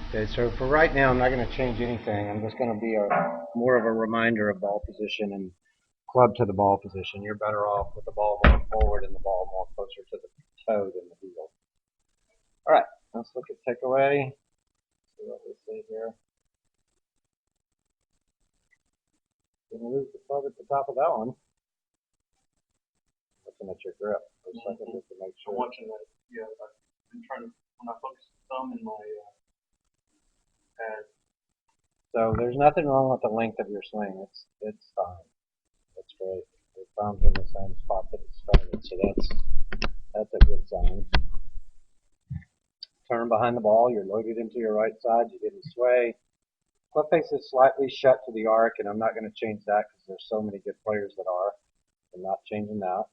Okay, so for right now, I'm not going to change anything. I'm just going to be more of a reminder of ball position and club to the ball position. You're better off with the ball more forward and the ball more closer to the toe than the heel. All right, let's look at takeaway. See what we see here. Didn't lose the club at the top of that one. Looking at your grip for a second just to make sure. I'm watching that. Yeah, I've been trying to, when I focus the thumb in my pad. So there's nothing wrong with the length of your swing. It's fine. That's great. Your thumb's in the same spot that it started, so that's a good sign. Turn behind the ball. You're loaded into your right side. You didn't sway. Club face is slightly shut to the arc, and I'm not going to change that because there's so many good players that are. I'm not changing that.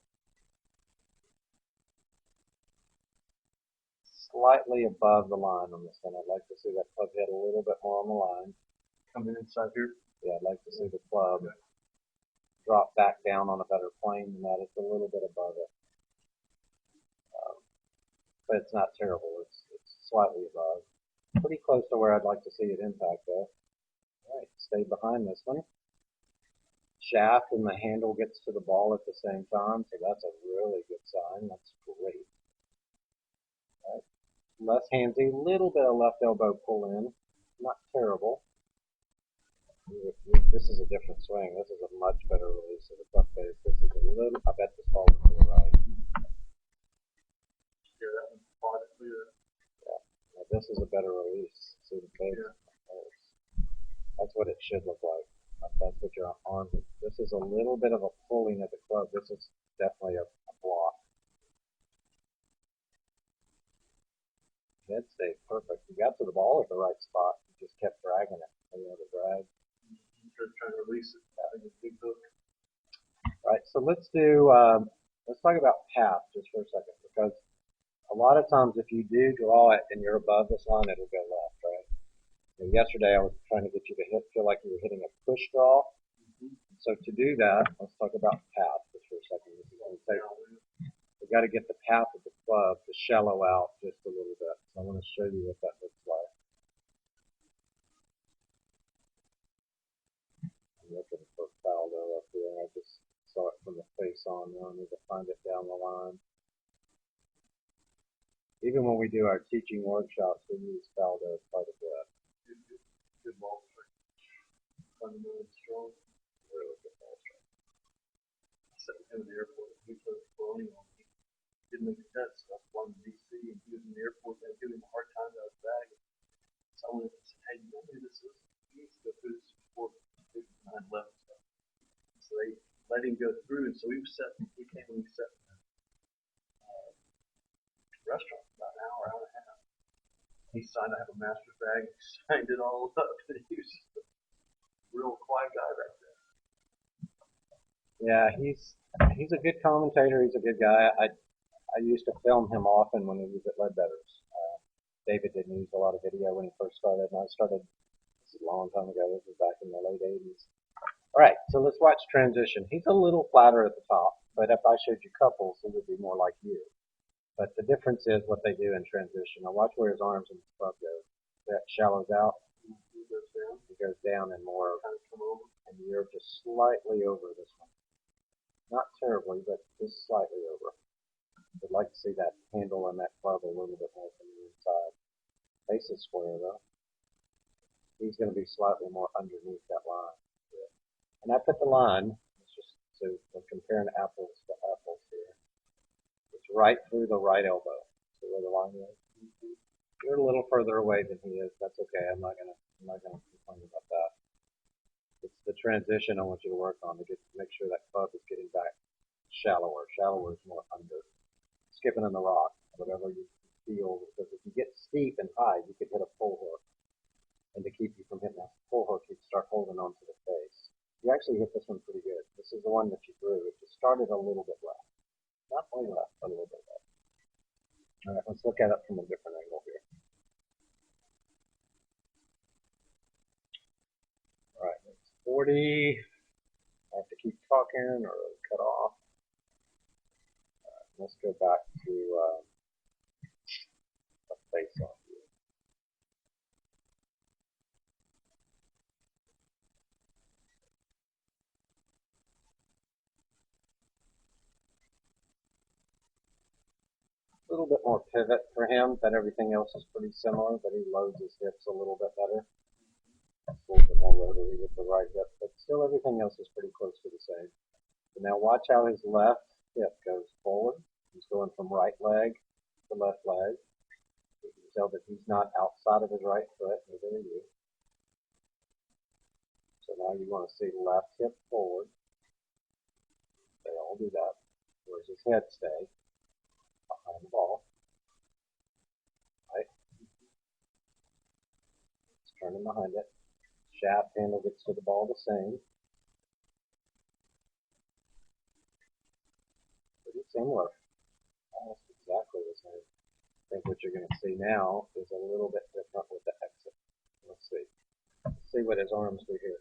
Slightly above the line on this one. I'd like to see that club hit a little bit more on the line. Coming inside here. Yeah, I'd like to see the club drop back down on a better plane than that. It's a little bit above it. But it's not terrible. It's slightly above. Pretty close to where I'd like to see it impact though. All right, stay behind this one. Shaft and the handle gets to the ball at the same time, so that's a really good sign. That's great. All right. Left handsy, little bit of left elbow pull in. Not terrible. This is a different swing. This is a much better release of the club face. This is a little, I bet this ball is to the right. Yeah, that one fought it clear. Yeah. Now this is a better release. See the face? Yeah. That's what it should look like. That's what your arm is. This is a little bit of a pulling of the club. This is definitely a block. Head stayed perfect. You got to the ball at the right spot. You just kept dragging it. You know, the drag. Just trying to release it. Having a big hook. All right, so let's talk about path just for a second, because a lot of times if you do draw it and you're above this line, it'll go left, right? And yesterday I was trying to get you to feel like you were hitting a push draw. So to do that, let's talk about path just for a second. We got to get the path of the club to shallow out just a little bit. So I want to show you what that looks like. I'm looking for Faldo up here. I just saw it from the face on. Now I need to find it down the line. Even when we do our teaching workshops, we use Faldo quite a bit. Good ball strike. Fundamentally strong. Really good ball strike. I sat with him in the airport. He was blowing on me. Didn't make the test. So I was flying to DC, and he was in the airport. And I was giving him a hard time about his bag. So I went and said, "Hey, you know who this is? He needs to go through this before 9/11 stuff." So they let him go through, and so he was set. He came and he sat in the restaurant for about an hour, hour and a half. He signed. I have a master's bag. He signed it all up, and he was just a real quiet guy right there. Yeah, he's a good commentator. He's a good guy. I used to film him often when he was at Ledbetter's. David didn't use a lot of video when he first started, and I started this is a long time ago. This was back in the late 80s. All right, so let's watch transition. He's a little flatter at the top, but if I showed you couples, he would be more like you. But the difference is what they do in transition. Now watch where his arms and his club go. That shallows out. He goes down and more, and you're just slightly over this one. Not terribly, but just slightly over. I'd like to see that handle and that club a little bit more from the inside. Face is square though. He's going to be slightly more underneath that line. And I put the line, it's just so we're comparing apples to apples here. It's right through the right elbow. See where the line is? You're a little further away than he is. That's okay. I'm not gonna complain about that. It's the transition I want you to work on to make sure that club is getting back shallower. Shallower is more under. Skipping in the rock, whatever you feel, because if you get steep and high, you could hit a full hook. And to keep you from hitting that full hook, you'd start holding on to the face. You actually hit this one pretty good. This is the one that you drew. It just started a little bit left. Not way left, but a little bit left. All right, let's look at it from a different angle here. All right, it's 40. I have to keep talking or cut off. All right, let's go back to a face off here. A little bit more pivot for him, but everything else is pretty similar, but he loads his hips a little bit better. It's a little bit more rotary with the right hip, but still everything else is pretty close to the same. So now watch how his left hip goes forward. He's going from right leg to left leg. You can tell that he's not outside of his right foot, neither are you. So now you want to see left hip forward. They all do that. Where's his head stay? Behind the ball. Right? It's turning behind it. Shaft handle gets to the ball the same. Pretty similar. Almost exactly the same. I think what you're going to see now is a little bit different with the exit. Let's see. Let's see what his arms do here.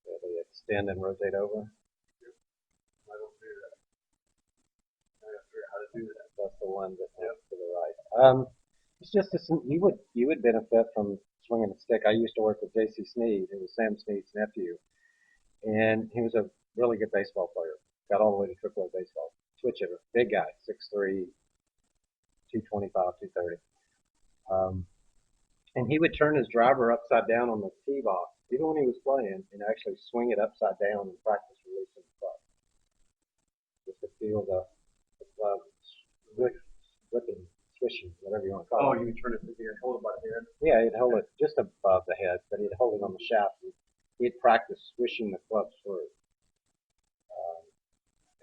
Yeah, they extend and rotate over. I don't do that. I gotta figure out how to do that. That's the one that Yep. to the right. It's just you would benefit from swinging a stick. I used to work with J.C. Sneed, who was Sam Sneed's nephew, and he was a really good baseball player. Got all the way to AAA baseball. Switch hitter, big guy, 6'3", 225, 230. And he would turn his driver upside down on the tee box, even when he was playing, and actually swing it upside down and practice releasing the club. Just to feel the club whipping, swishing, whatever you want to call Oh, it. you can turn it here, hold it by the hand. Yeah, he'd hold it just above the head, but he'd hold it on the shaft. He'd practice swishing the clubs through.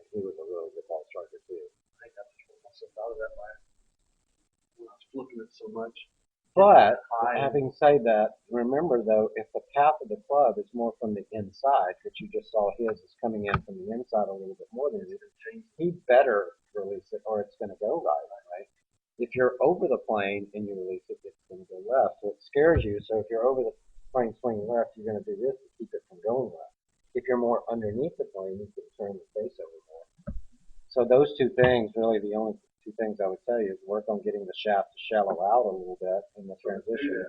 And he was a really good ball striker too. I think I just pulled myself out of that by when I was flipping it so much. But High. having said that, remember though, if the path of the club is more from the inside, which you just saw his is coming in from the inside a little bit more than you, he better release it or it's going to go right? If you're over the plane and you release it, it's going to go left. So it scares you. So if you're over the plane swinging left, you're going to do this to keep it from going left. If you're more underneath the plane, you can turn the face over more. So those two things, really the only two things I would tell you is work on getting the shaft to shallow out a little bit in the transition.